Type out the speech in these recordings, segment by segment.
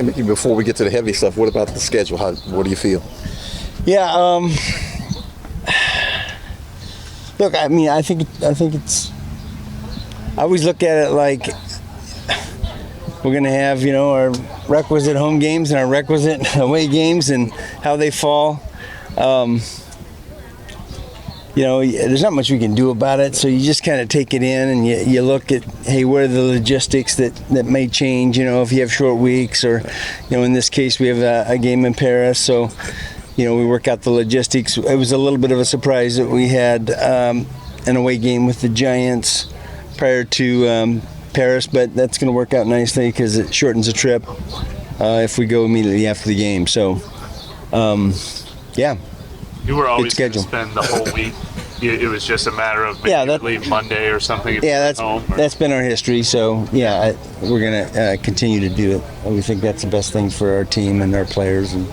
Before we get to the heavy stuff, what about the schedule? What do you feel? Yeah. Look, I mean, I think it's. I always look at it like we're going to have, our requisite home games and our requisite away games and how they fall. There's not much we can do about it, so you just kind of take it in and you look at, hey, what are the logistics that may change, if you have short weeks, or, in this case we have a game in Paris, so, we work out the logistics. It was a little bit of a surprise that we had an away game with the Giants prior to Paris, but that's going to work out nicely because it shortens the trip if we go immediately after the game, so, yeah. You were always going to spend the whole week. It was just a matter of maybe leave Monday or something. That's been our history. So we're going to continue to do it. We think that's the best thing for our team and our players, and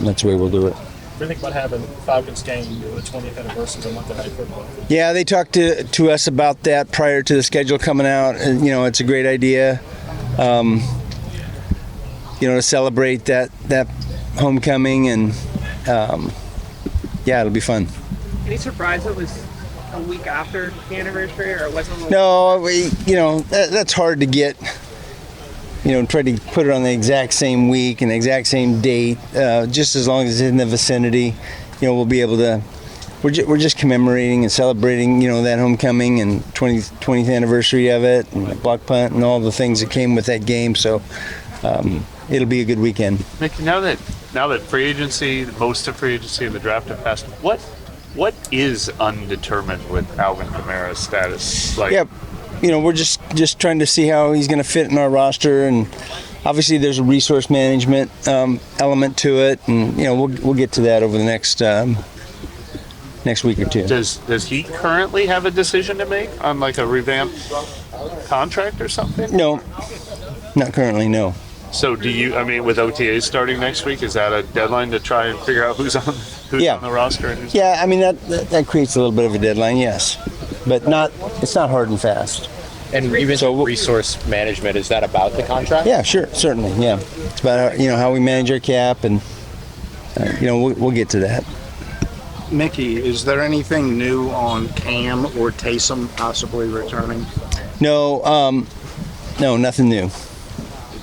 that's the way we'll do it. What do you think about having Falcons game, the 20th anniversary of Monday Night Football? Yeah, they talked to us about that prior to the schedule coming out. And, it's a great idea. To celebrate that homecoming, and it'll be fun. Any surprise it was a week after the anniversary, or it wasn't? No, that's hard to get. Try to put it on the exact same week and the exact same date. Just as long as it's in the vicinity, we'll be able to. We're just commemorating and celebrating, that homecoming and 20th anniversary of it, and the block punt and all the things that came with that game. So it'll be a good weekend. Mickey, now that free agency, most of free agency and the draft have passed, what is undetermined with Alvin Kamara's status? We're just trying to see how he's going to fit in our roster, and obviously there's a resource management element to it, and we'll get to that over the next week or two. Does he currently have a decision to make on like a revamped contract or something? No, not currently. No. So with OTAs starting next week, is that a deadline to try and figure out who's on the roster? And that creates a little bit of a deadline, yes. But it's not hard and fast. And even resource management, is that about the contract? Yeah, sure, certainly, yeah. It's about how we manage our cap, and we'll get to that. Mickey, is there anything new on Cam or Taysom possibly returning? No, nothing new.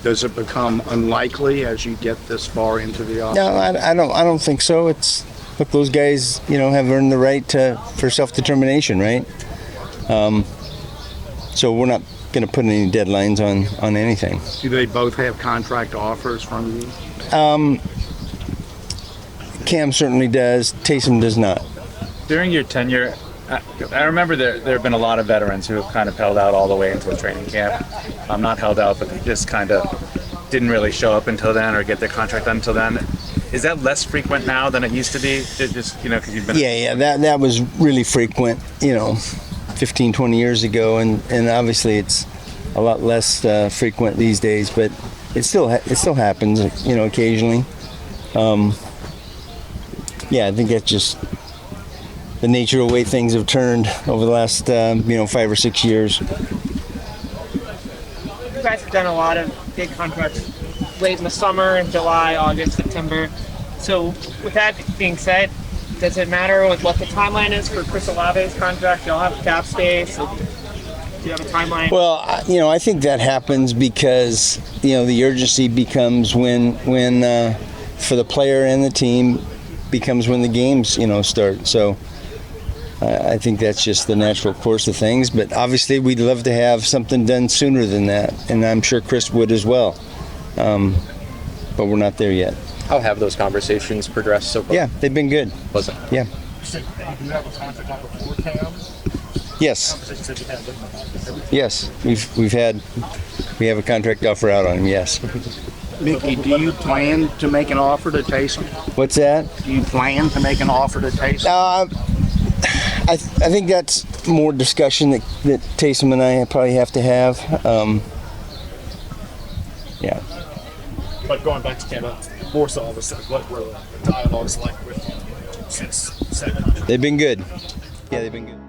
Does it become unlikely as you get this far into the offseason? No, I don't think so. Look, those guys, have earned the right for self-determination, right? So we're not going to put any deadlines on anything. Do they both have contract offers from you? Cam certainly does. Taysom does not. During your tenure, I remember there have been a lot of veterans who have kind of held out all the way into the training camp. Not held out, but they just kind of didn't really show up until then or get their contract done until then. Is that less frequent now than it used to be? Just because you've been. Yeah, that was really frequent. 15, 20 years ago, and obviously it's a lot less frequent these days. But it still happens, occasionally. I think that's just the nature of the way things have turned over the last 5 or 6 years. You guys have done a lot of big contracts late in the summer, in July, August, September. So with that being said, does it matter with what the timeline is for Chris Olave's contract? Y'all have cap space. Do you have a timeline? Well, I think that happens because the urgency becomes when for the player and the team becomes when the games start. So I think that's just the natural course of things. But obviously, we'd love to have something done sooner than that, and I'm sure Chris would as well. But we're not there yet. How have those conversations progressed so far? Yeah, they've been good. Was it? Yeah. You said you have a contract offer for Cam? Yes. Yes, we have a contract offer out on him. Yes. Mickey, do you plan to make an offer to Taysom? What's that? Do you plan to make an offer to Taysom? I think that's more discussion that Taysom and I probably have to have. Yeah. But going back to Canada, more so all of a sudden, what were the dialogues like with you since? They've been good. Yeah, they've been good.